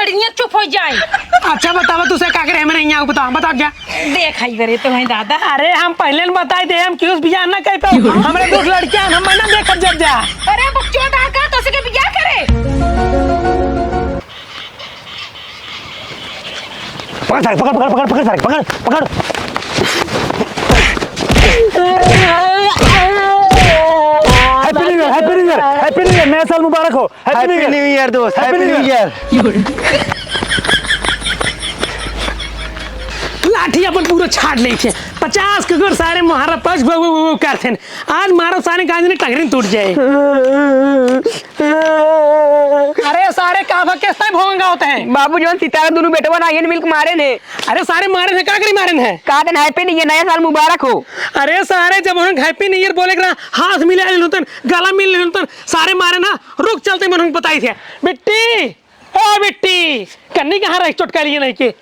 लड़कियां चुप हो जाए। अच्छा बताओ तुझसे का करे हमें यहाँ बताओ बता क्या देख आई करे तो है दादा। अरे हम पहले न बताए थे हम क्यों बियाह ना कह पाओ हमारे दो लड़कियां हम ना देख जब जा। अरे बच्चों का तो से बियाह करे। पकड़ पकड़ पकड़ पकड़ पकड़ पकड़ पकड़ हैप्पी न्यू ईयर नया साल मुबारक हो। हैप्पी न्यू ईयर दोस्त हैप्पी न्यू ईयर। लाठी अपन पूरा छाट ले 50 कगर सारे महारा पच करते आज मारो सारे गांज ने टंगरी टूट जाए। अरे सारे का कैसा भोंगा होते हैं बाबू जो सितारा दोनों बेटवा ना मिल्क मारे ने। अरे सारे मारे थे का करी मारे हैं का दिन हैप्पी न्यू ईयर नया साल मुबारक हो। अरे सारे जब हम हैप्पी न्यू ईयर बोले हाथ मिले गला मिल सारे मारे ना रुक चलते मन बताई थे बिट्टी ओ बिट्टी कन्नी कहाँ रही चोटका लिए नहीं के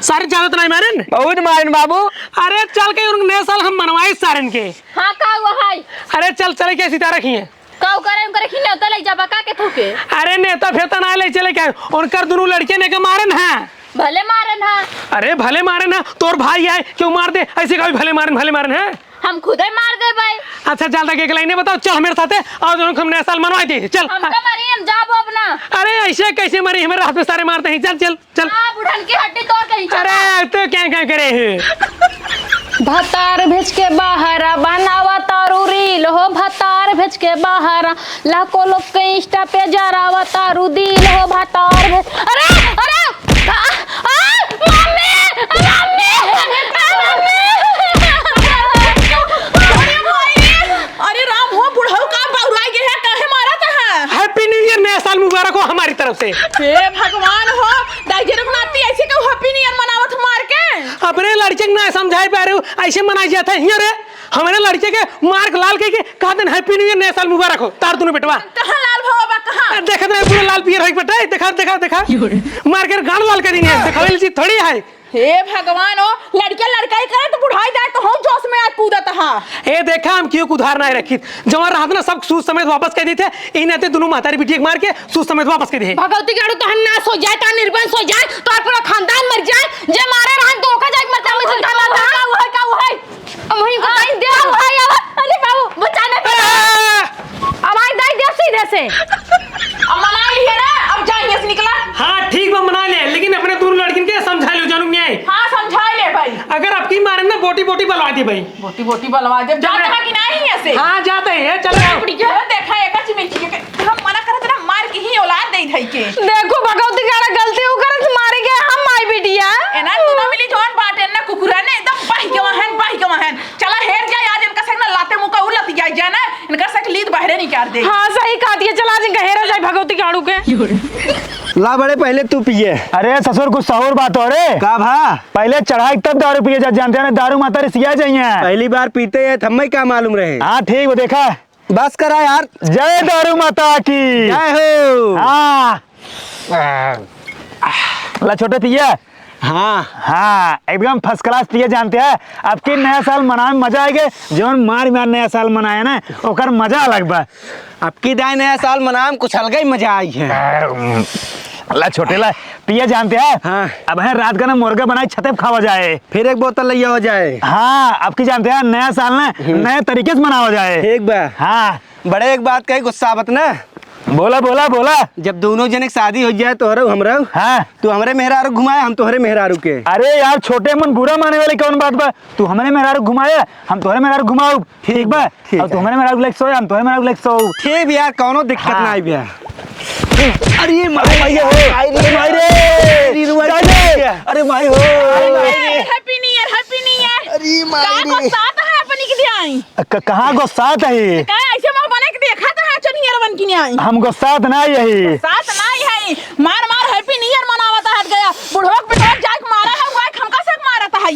सारे ज्यादा तो नहीं मारे बहुत मारे बाबू। अरे चल के नया साल हम मनवाए सारे के। हाँ का हुआ है। अरे चल चले क्या सितारा खी है काऊ करे खिने तो ले जा बका के थूके। अरे नेता फेता ना ले चले क्या उनकर दोनों लड़के ने के मारन है भले मारन है। अरे भले मारन है तोर भाई है क्यों मार दे ऐसे कभी भले मारन है हम खुद ही मार दे भाई। अच्छा चल तक एक लाइन बताओ चल मेरे साथ और दोनों हम नया साल मनवा दे चल। हम तो मरी हम जाबो अपना। अरे ऐसे कैसे मरे हमारे हाथ में सारे मारते हैं चल चल चल। हां बुढ़न की हड्डी तोड़ कहीं। अरे तो क्या करे है भतार भेज के बाहर बनावा तारू रील हो भतार भेज के बाहर लाखों लोग के इंस्टा पे जरावा तारू दिल हो भतार भेज। अरे अरे मम्मी अरे राम हो बुढ़ऊ का बहुराई गे है काहे मारा था। हैप्पी न्यू ईयर नया साल मुबारक हो हमारी तरफ से। हे भगवान हो दाइजे रघुनाथी ऐसे क्यों हैप्पी न्यू ईयर मनावत मार के। अपने लड़के को ना समझाई पा रहे हो ऐसे मनाई जाता है रे हमारे लड़के के मार्क लाल के कहा दिन हैप्पी न्यू ईयर नया साल मुबारक हो तार दोनों बेटवा। कहां लाल भवा कहां देखा तो पूरा लाल पियर है बेटा देखा देखा देखा मार के गाल लाल कर दी है दिखावे चीज थोड़ी है। हे भगवान हो लड़के लड़काई करे तो बुढ़ाई जाए तो हम जोश में आज कूदत हां। ए देखा हम क्यों उधार ना रखी जवान रात ना सब सूद समेत वापस कर दी थे इन आते दोनों मातारी बिटिया मार के सूद समेत वापस कर दी। भगवती गाड़ू तो ना सो जाए ता निर्बंस हो जाए तो पूरा खानदान मर जाए जे मारे रहन तो ओका जाए मरता में खाना था का वो है वही बताई दे भाई। अरे बाबू बचाने आवाज दाई दे सीधे से अब मना लिए ना अब जाइए से निकला। हाँ ठीक बा मना ले लेकिन अपने दोनों लड़किन के समझा लो जानू न्याय। हां समझा ले भाई अगर आपकी मारे ना बोटी बोटी बलवा दी भाई बोटी बोटी बलवा दे जाते हैं कि नहीं ऐसे। हाँ जाते हैं चल देखा एक चिमिची के हम मना करत ना मार के ही औलाद दे धई के। देखो भगवती गाड़ा गलती हो करत मारे के हम माई बिटिया एना दोनों मिली जोन बाटे ना कुकुरा ने एकदम बाही के वहन चला हेर जाए आज इनका से ना लाते मुंह का उलट जाए ना इनका से लीद बाहरे नहीं कर दे। हां सही कहा दिया चला जिनका हेरा जाए भगवती गाड़ू के। ला बड़े पहले तू पिए। अरे ससुर कुछ सहुर बात हो रे का भा पहले चढ़ाई तब दारू पिए जा जानते हैं दारू माता रे सिया जाइए पहली बार पीते हैं हमें क्या मालूम रहे। हाँ ठीक वो देखा बस करा यार। जय दारू माता की जय हो। हाँ ला छोटे पिए। हाँ हाँ एकदम फर्स्ट क्लास पिए जानते हैं आपकी नया साल मनाए में मजा आएगा जौन मार नया साल मनाए ना ओकर मजा अलग बा। आपकी दाई नया साल मनाए में कुछ अलग ही मजा आई है। अल्लाह छोटे ला पिए जानते हैं। हाँ अब है रात का ना मुर्गा बनाए छते पे खावा जाए फिर एक बोतल लिया हो जाए। हाँ आपकी जानते हैं नया साल ना नए तरीके से मनावा जाए। ठीक बा। हाँ बड़े एक बात कही गुस्सा मत ना बोला बोला बोला जब दोनों जने शादी हो जाए तो हमरा हाँ तू हमारे मेहरारू घुमाए हम तुम्हारे मेहरारू के। अरे यार छोटे मन बुरा माने वाले कौन बात बा तू हमारे मेहरारू घुमाए हम तुम्हारे मेहरारू घुमाऊ ठीक बा और तुम्हारे मेहरारू लेके सोए हम तुम्हारे मेहरारू लेके सोऊ ठीक यार कोनो दिक्कत ना आई भैया। अरे माई हो अरे माई हो हैप्पी न्यू ईयर। अरे माई साथ है अपनी की ध्यान कहां गुस्सात है का ऐसे मुंह बना के देखा था चनियर बन की नहीं हम गुस्सात ना यही साथ नहीं है मार मार हैप्पी न्यू ईयर मनावता हट गया बुढ़ोक बेटा जाके मारा है हुआ हमका से मारा था है।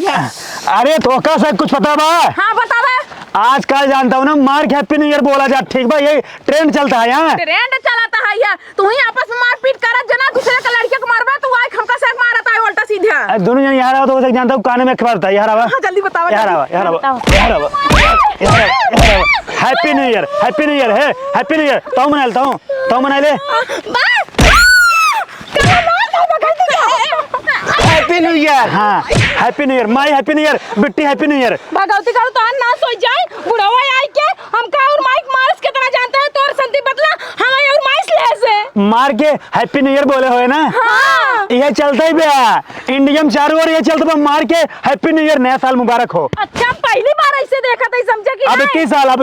अरे तो का सब कुछ पता बा। हां बता बे आजकल जानता हूँ ना मार हैप्पी न्यू ईयर बोला जा ठीक बा ये ट्रेंड चलता है यहाँ ट्रेंड चलाता है या तू ही आपस में मारपीट करत जना दूसरे का लड़के को मारबा तू आए हमका से मारता है उल्टा सीधा दोनों जन यहाँ तो वो जानता हूँ काने में खबर था यार आवा जल्दी बताओ यार हैप्पी न्यू ईयर है हैप्पी न्यू ईयर तो मना लेता हूँ तो मना ले हैप्पी न्यू ईयर। हाँ हैप्पी न्यू ईयर माई, हैप्पी न्यू ईयर बिट्टी, हैप्पी न्यू ईयर। भगवती करो तो ना सोच जाए बुढ़वा आई के हम का और माइक मार्स कितना जानते हैं तोर संति बदला हम और माइस ले से मार के हैप्पी न्यू ईयर बोले हुए ना। हाँ ये चलता ही बया इंडियम चारों ओर ये चलता बा मार के हैप्पी न्यू ईयर, नया साल मुबारक हो। अच्छा पहली बार ऐसे देखा था समझा कि अब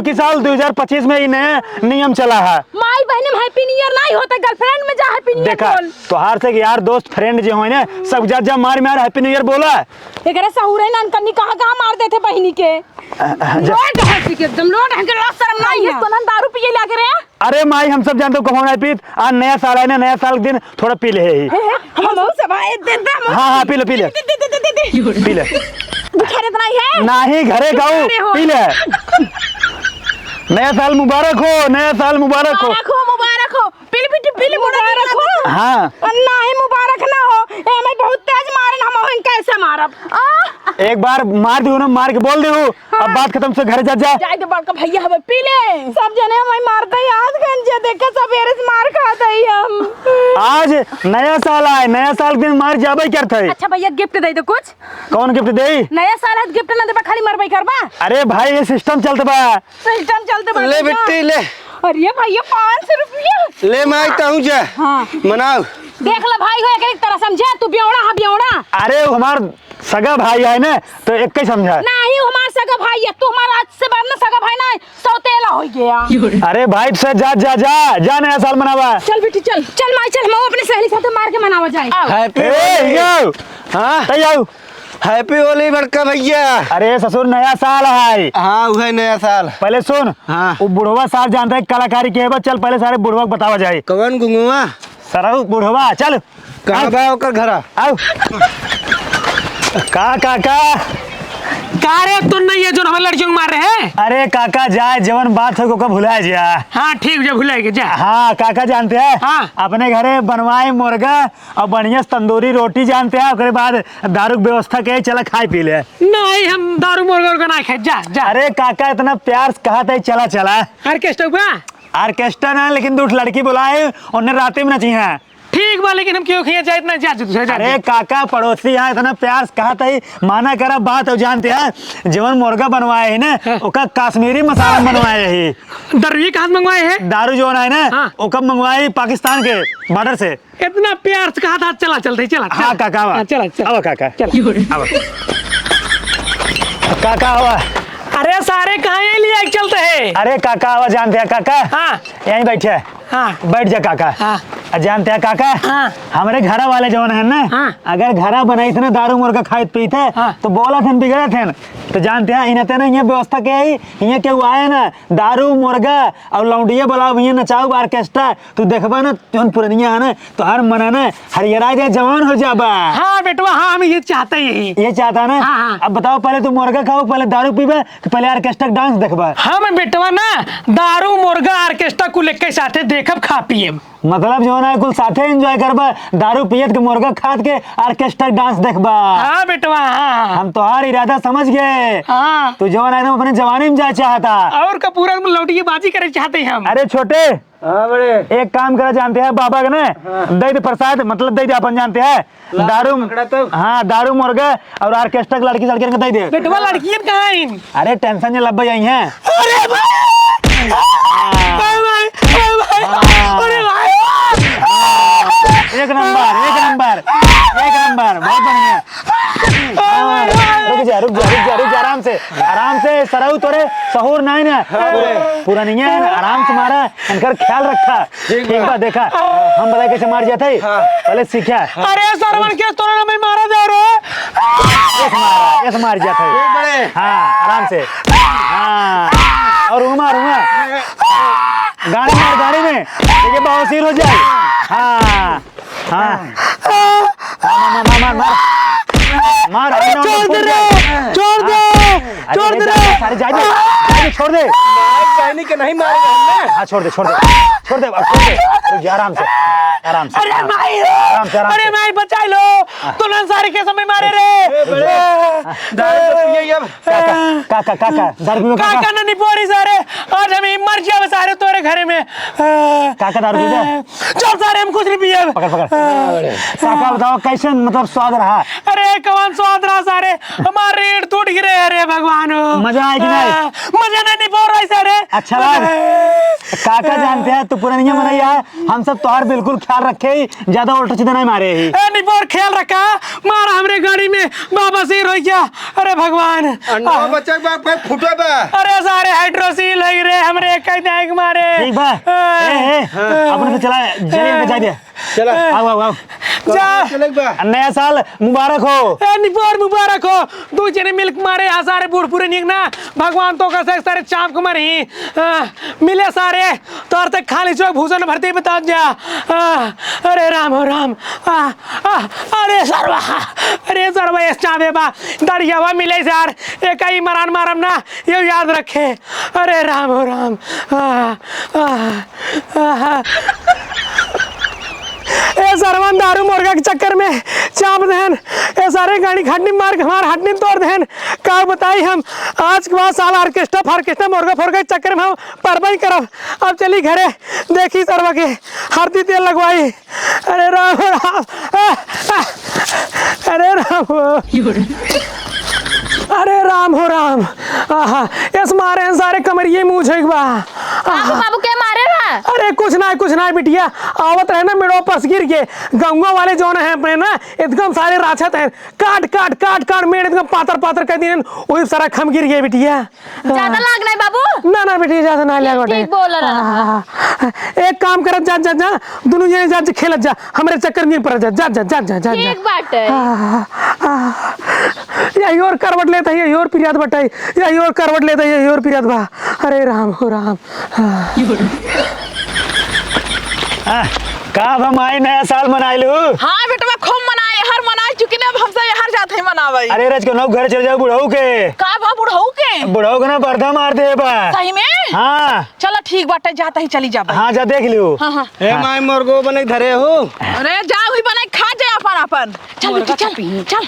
की साल 2025 में ही नया नियम चला है। माई बहन में हैप्पी न्यू ईयर नहीं होता, गर्लफ्रेंड में जा हैप्पी न्यू ईयर देखा बोल। तोहार से यार दोस्त फ्रेंड जो है ना सब जा मार हैप्पी न्यू ईयर बोला। एकरे सहुर है ननकन्नी कहां मार देते बहनी के लोड है कि एकदम लोड है के लास्ट शर्म नहीं है तो ना दारू पिए लागे रे। अरे माई हम सब जानते हो कौन है पीत, आज नया साल है ना, नया साल के दिन थोड़ा पी ले ही। हम सब आए दे दे हाँ पी ले पी ले पी ले। बुखार इतना ही है नहीं घरे गाओ पी ले। नया साल मुबारक हो, नया साल मुबारक हो। मुबारक हो पीली पिटी पीली मुबारक हो। हाँ नहीं मुबारक ना हो ए मैं बहुत तेज मारन हम कैसे मारब एक बार मार दू ना, मार के बोल दे अब बात खत्म से घर जा जाए के बड़का भैया हवे पी ले सब जने मैं मारते याद गंजे देखा सवेरे से मार खाता ही हम। आज नया साल आए, नया साल के दिन मार जाबे क्या थे। अच्छा भैया गिफ्ट दे दो कुछ। कौन गिफ्ट दे? नया साल है गिफ्ट ना देबा खाली मरबई करबा। अरे भाई ये सिस्टम चलता बा। सिस्टम चलते बा ले बिट्टी ले अरे भैया 500 रुपया ले मैं आता हूँ जा। हाँ मनाओ देख ले भाई हो एक तरह समझे तू ब्योड़ा हा ब्योड़ा। अरे हमार सगा भाई है ना तो एक ही समझा। नहीं हमार सगा भाई है तू हमारा आज से बाद में सगा भाई ना सौतेला हो गया। अरे भाई से जा नया साल मनावा। चल बेटी चल चल माई चल हम अपने सहेली साथ मार के मनावा जाए। हैप्पी हाँ आओ हैप्पी होली बड़का भैया। अरे ससुर नया साल है। हाँ वही नया साल। पहले सुन हाँ वो बुढ़वा साहब जानता है कलाकारी के बा, चल पहले सारे बुढ़वा को बतावा जाए। कौन गुंगुआ सराऊ बुढ़वा चल कहाँ बा ओकर घरा आओ काका का रे तू नहीं है जो हमें लड़कियों को मार रहे हैं। अरे काका जाए जवन बात हो को भुला जा। हाँ ठीक है भुलाएंगे जा। हाँ काका जानते हैं हाँ। अपने घरे बनवाए मुर्गा और बढ़िया तंदूरी रोटी जानते हैं, उसके बाद दारू की व्यवस्था के चला खाए पी ले। नहीं हम दारू मुर्गा ना खाए जा जा। अरे काका इतना प्यार से कहा था चला चला ऑर्केस्ट्रा बा ऑर्केस्ट्रा ना लेकिन दूठ लड़की बुलाए उन्हें रात में नची है। ठीक बा लेकिन हम क्यों खिया जाए इतना जा दूसरे जा। अरे काका पड़ोसी है इतना प्यार से कहा था माना करा बात हो जानते हैं जीवन मुर्गा बनवाए है ना ओका कश्मीरी मसाला बनवाए है। दरवी कहाँ से मंगवाए हैं? दारू जो है ना हाँ। ओका मंगवाए पाकिस्तान के बॉर्डर से। इतना प्यार से कहा था चला चलते चला। हाँ काका आवा। चला चला आओ काका चला। काका आवा। अरे सारे कहाँ ये लिए चलते हैं। अरे काका आवा जानते हैं काका हाँ यहीं बैठे हैं। हाँ बैठ जा काका। हाँ जानते हैं काका हाँ। हमारे घर वाले जो है ना हाँ। अगर घर बनाई थे ना दारू मुर्गा खाए पीते हाँ। तो बोला थे बिगड़े थे तो जानते हैं इन्हें ना ये व्यवस्था क्या है ये क्या हुआ है ना दारू मुर्गा और लौंडिया बोला ये नचाऊ ऑर्केस्ट्रा तू देखबा ना तुम पुरानिया है ना तो हर मना ना हरियरा जा जवान हो जाबा। हाँ बेटवा हाँ हम ये चाहते ही ये चाहता ना। हाँ, हाँ। अब बताओ पहले तू मुर्गा खाओ पहले दारू पीबे कि पहले ऑर्केस्ट्रा डांस देखबा। हम बेटवा ना दारू मुर्गा ऑर्केस्ट्रा को लेके साथे देखब खा पिए। मतलब जो है कुल साथे एंजॉय करबा दारू पियत के मुर्गा खात के ऑर्केस्ट्रा डांस देखबा। हाँ बेटवा हाँ। हम तोहार इरादा समझ गए। हाँ तू जो है ना अपने जवानी में जाए चाहता और का पूरा लौटी बाजी करे चाहते हैं हम। अरे छोटे हाँ बड़े एक काम करा जानते हैं बाबा का ना दे दे प्रसाद मतलब दे दे अपन जानते हैं दारू हाँ दारू मुर्गा और ऑर्केस्ट्रा की लड़की लड़के दे दे। बेटवा लड़कियां कहाँ हैं? अरे टेंशन नहीं लब्बा यही है। अरे भाई अरे भाई एक नंबर बहुत बढ़िया। रुक जा आराम से सराऊ तोरे सहूर नहीं ना पूरा नहीं है आराम से मारा इनकर ख्याल रखा ठीक बा। देखा हम बताए कैसे मार जाते पहले सीखा। अरे सरवन के तोरा ना मैं मारा जा रे ऐसे मार जाते बड़े हाँ आराम से हाँ और उमर गाड़ी में देखिए बवासीर हो जाए। हाँ हाँ मार छोड़ दे सारे जाए छोड़ दे कहनी के नहीं मारेगा हाँ छोड़ दे रुक जा आराम से आराम से, अरे आराम से। माई आराम से, आराम अरे से। माई बचाई लो तुम अंसारी के समय मारे रे काका काका दारू पीबो काका काका नहीं पोरी सारे आज हम मर जावे सारे तोरे घरे में काका दारू पीबो चल सारे हम कुछ नहीं पिए पकड़ पकड़ काका बताओ कैसे मतलब स्वाद रहा अरे कौन स्वाद रहा सारे हमारे रीढ़ टूट गिरे अरे भगवान मजा आया कि नहीं? मजा नहीं बोल रहा सारे अच्छा लगा काका जानते हैं तू पुरानिया मनाइया है हम सब तोहार बिल्कुल ख्याल रखे ही ज्यादा उल्टा सीधा नहीं मारे ही नहीं बोल ख्याल रखा मारा हमरे गाड़ी में बाबा सिर हो गया अरे भगवान अंडा बच्चा बाप पे फुटे बा अरे सारे हाइड्रोसील लग रहे हमरे कई दाग मारे ठीक बा ए अपने तो चला जल्दी जा दिया चला आओ आओ आओ जा चले बा नया साल मुबारक हो निपोर मुबारक हो दो जने मिल्क मारे यहाँ सारे बूढ़ पूरे निकना भगवान तो कैसे सारे चाप को मरी मिले सारे तो और तक खाली चौक भूषण भरती बता जा अरे राम हो राम अरे सरवा इस चावे बा दरिया हुआ मिले यार एक ही मरान मारम ना ये याद रखे अरे राम हो राम ए सरवन दारू मुर्गा के चक्कर में चाप दहन ए सारे गाड़ी खटनी मार हमार हटनी तोड़ दहन का बताई हम आज के बाद साल ऑर्केस्ट्रा मुर्गा फोर्गा के चक्कर में हम परबा ही करब अब चली घरे देखी सरवा के हरदी तेल लगवाई अरे राम अरे राम अरे राम हो राम इस मारे सारे कमरिए मुँह झेक बा बाबू के मारे रहा अरे कुछ ना बिटिया आवत रहे ना मेड़ो पस गिर के गंगा वाले जो है अपने ना एकदम सारे राछत हैं काट मेड़ एकदम पातर कर दिन वही सारा खम गिर गए बिटिया ज्यादा लाग नहीं बाबू ना बिटिया ज्यादा ना लगा ठीक बोल रहा एक काम कर जा दोनों जने जा खेलत जा हमरे चक्कर नहीं पड़ जा ठीक बात है यही और करवट लेता है यही और पिरियाद बटाई यही और करवट लेता है यही और पिरियाद बा अरे राम हो राम का हम आई नया साल मनाई लू हाँ बेटा खूब मनाए हर मना चुकी ने अब हमसे हर जाते हैं मनावे अरे रज के नौ घर चले जाओ बुढ़ऊ के का बा बुढ़ऊ के बुढ़ऊ के ना पर्दा मार दे बा सही में हाँ चलो ठीक बाटे जाता ही चली जा हाँ जा देख लियो हाँ ए माय मुर्गो बने धरे हो अरे जा हुई बनाई खा जाए अपन चल बेटी चल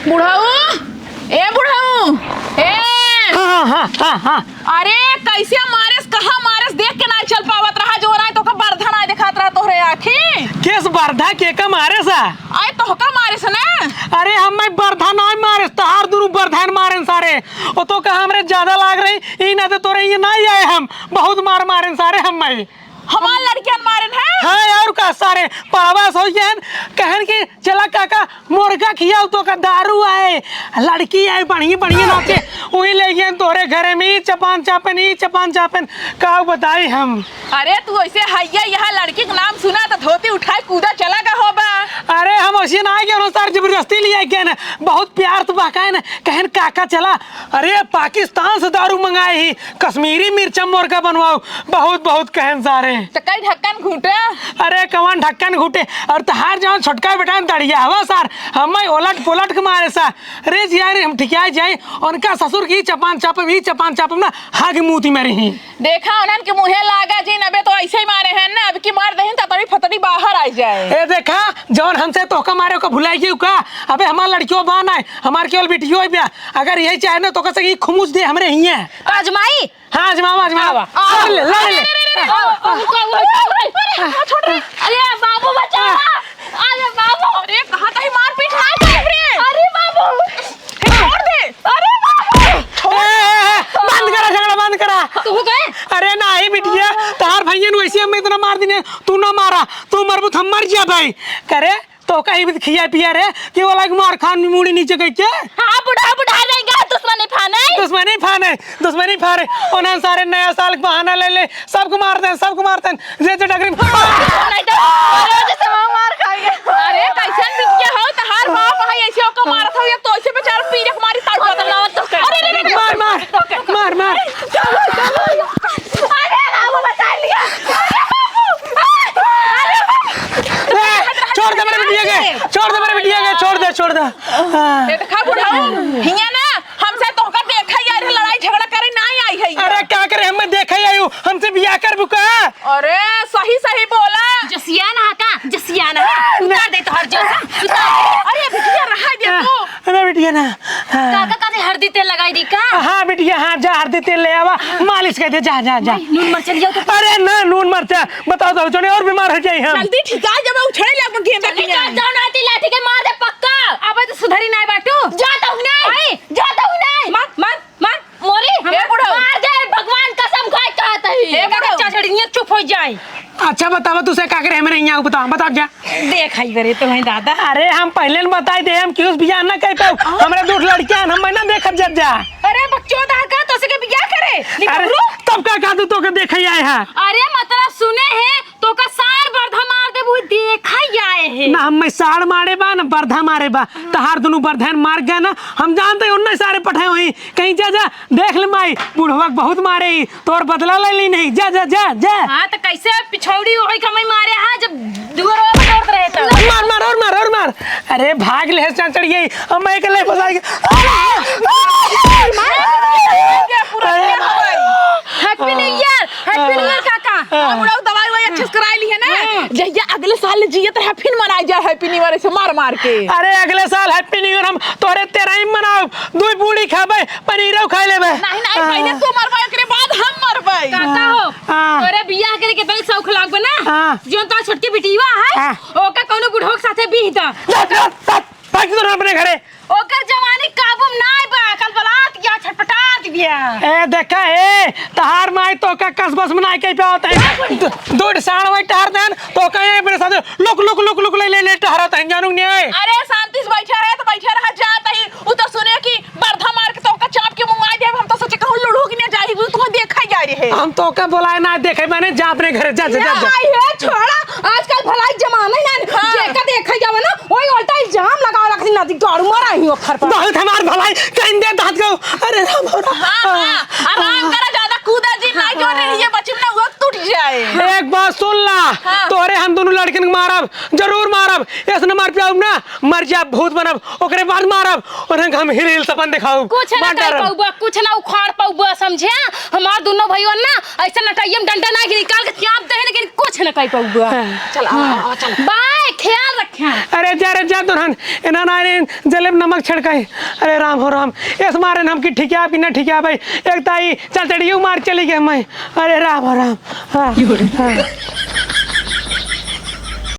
बुढ़ऊ ए बुढ़ऊ ए हाँ अरे कैसे मारेस कहाँ मारेस देख के ना चल पावत रहा जो रहा तो का बरधा ना दिखात रहा तोहरे आखी केस बरधा के का मारे सा आए तो का मारेस ना अरे हम बरधा ना मारे तहार दुनु बरधान मारे सारे ओ तो का हमरे ज्यादा लाग रही ई ना तो तोरे ये नहीं आए हम बहुत मारे सारे हम हमार लड़कियां मारन है हाँ और का सारे पावास हो गए कहन कि चला काका मुर्गा खियाओ तो का दारू आए लड़की आए बढ़िया नाचे वही ले गए तोरे घरे में चपान चापन का बताई हम अरे तू ऐसे हैया यहाँ लड़की का नाम सुना तो धोती उठाए कूदा चला का होबा अरे हम ऐसे ना गए सर जबरदस्ती लिया गए ना बहुत प्यार तो बाका ना कहन काका चला अरे पाकिस्तान से दारू मंगाए ही कश्मीरी मिर्चा मुर्गा बनवाओ बहुत कहन सारे तो कई ढक्कन घूटे अरे कौन ढक्कन घूटे और तहार जहाँ छोटका बेटा दड़िया हवा सर हम उलट पुलट के मारे सा अरे यार हम ठिकाए जाए उनका ससुर की चपान चापम ना हाथ मुँह मेरी ही देखा उन्हन के मुँहे लागा जी नबे तो ऐसे ही मारे हैं ना अब की मार दही ततड़ी फतड़ी बाहर आ जाए ए देखा जौन हमसे तोका मारे को भुलाई क्यों का अबे हमार लड़कियों बान है हमार केवल बेटियों है ब्याह अगर यही चाहे ना तो कह सके खुमुस दे हमरे ही है आजमाई हाँ आजमावा ले अरे बाबू बचाओ अरे बाबू अरे कहाँ तही मार पीट ना रे अरे बाबू छोड़ दे अरे बाबू बंद करा तू गए अरे नहीं बिटिया तार भैया ने वैसे हमें इतना मार दिने तू ना मारा तू मरबूत हम मर जा भाई करे तो कहीं भी खिया पिया रे कि वो लग मार खान मुड़ी नीचे गई क्या हाँ बुढ़ा देगा दुश्मनी फाने उन्हें सारे नया साल का बहाना ले सबको मारते हैं जैसे डगरी नहीं तो जैसे मार खाएंगे अरे कैसन बिटिया हो तहार बाप है ऐसे ओका मारत हो या तो ऐसे बेचारा पीरे के मारी ताड़ बदल ना तो मार अरे बाबू बचा लिया छोड़ दे मेरे बिटिया के छोड़ दे ये देखा बुढ़ाऊ हिया ना हमसे तो का देखा यार लड़ाई झगड़ा करे ना आई है अरे क्या करे हमें देखा आयु हमसे बियाह कर बुका अरे सही सही बोला। जसियाना का जसियाना उतार दे तो हर जो अरे बिटिया रहा दे तू। अरे बिटिया ना काका काते हल्दी तेल लगाई दी का हाँ बिटिया हाँ जा हल्दी तेल ले आवा मालिश कर दे जा जा जा नून मर चल जाओ तो अरे ना नून मरचा बताओ तो जोड़े और बीमार हो जाए हम जल्दी ठिका जब उछड़े लग गेंदा चल जा जाओ ना ती लाठी के मार दे पक्का अब तो सुधरी नहीं बाटू जाता हूं नहीं जाता हूं नहीं मार मार मार मोरी हे बुढ़ऊ। मार दे भगवान कसम खाए कहता है हे बुढ़ऊ। बच्चा छड़िया चुप हो जाए अच्छा बताओ तुझे का करे हमें यहाँ बताओ बताओ क्या देख आई करे तो है दादा अरे हम पहले न बताई दे हम क्यों बियाह ना कर पाओ हमारे दो लड़कियां हम ना देख जब जा अरे बच्चों दा का तो से के बियाह करे अरे तब का तू तो के देख ही आए हैं अरे मतलब सुने हैं तो का सार बर्धा मार दे वो देखा ही आए हैं ना हम साड़ मारे बा ना बर्धा मारे बा तहार दोनों बर्धन मार गया ना हम जानते उन्ने सारे पठाए हुई कहीं जा जा देख ले माई बुढ़वा बहुत मारे तोर बदला ले ली नहीं जा जा जा जा हाँ तो कैसे पिछौड़ी होई कमाई मारे हाँ जब दूर दौड़ रहे तो मार मार और मार और मार अरे भाग ले चढ़ गई अब मैं अकेले फंसा हैप्पी न्यू ईयर काका बुढ़ऊ दवाई वही अच्छे से कराई ली है ना जहिया अगले साल जियत है फिर मनाई जा हैप्पी न्यू ईयर से मार मार के। अरे अगले साल हैप्पी न्यू ईयर हम तोरे तेरा ही मनाओ दो पूड़ी खाबे पनीरो खा लेबे नहीं नहीं पहले तू मरबा ओकरे बाद हम मरबे। काका हो हाँ। तोरे बियाह करे के पहले शौक लाग बना हाँ। जो तो छोटकी बिटिया है हाँ। ओका कोनो बुढ़ो के साथे बीह दा भाग तो अपने घरे ओकर जवानी काबू नाय बा कल बलात या छटपटात बिया ए देखा ए तहार माई तो का कसबस बनाई के पे होता है दूध साण वही टहर देन तो का ये मेरे साथ लुक ले टहरत है जानू नहीं अरे शांति से बैठा रहे तो बैठा रहा जाता ही वो तो सुने कि बर्धा मार के तो का चाप के मुंगाई दे हम तो सोचे कहूं लुढ़ू की नहीं जाई वो तो देखा ही जा रही है। हम तो का बोलाए ना देखे मैंने जा अपने घर जा जा जा आई है छोड़ा आजकल भलाई जमाना ही ना जेका देखा जावे ना ओई उल्टा इल्जाम लगाव रखती नदी गाड़ू मारा ही ओखर पर बहुत हमार भलाई कहीं दे दांत गो अरे राम आराम करा ज्यादा कूदा जी ना जो नहीं ये बच्चे ना वो टूट जाए। एक बात सुन ला तोरे हम दोनों लड़किन के मारब जरूर मारब ऐसे मार पियाऊ ना मर जा भूत बनब ओकरे बाद मारब और हम हिल सपन दिखाऊ कुछ ना कर पाऊबा कुछ ना उखाड़ पाऊबा समझे हमार दोनों भाइयों ना ऐसा नटाइयम डंडा ना के निकाल के चाप दे लेकिन कुछ ना कर पाऊबा चल चल बाय ख्याल रखा अरे जा दुल्हन इना ना जलेब नमक छिड़काई अरे राम हो राम इस मारे हम की ठीक है बिना ठीक है भाई एक ताई चल चढ़ियो मार चली गए मैं अरे राम हो राम हाँ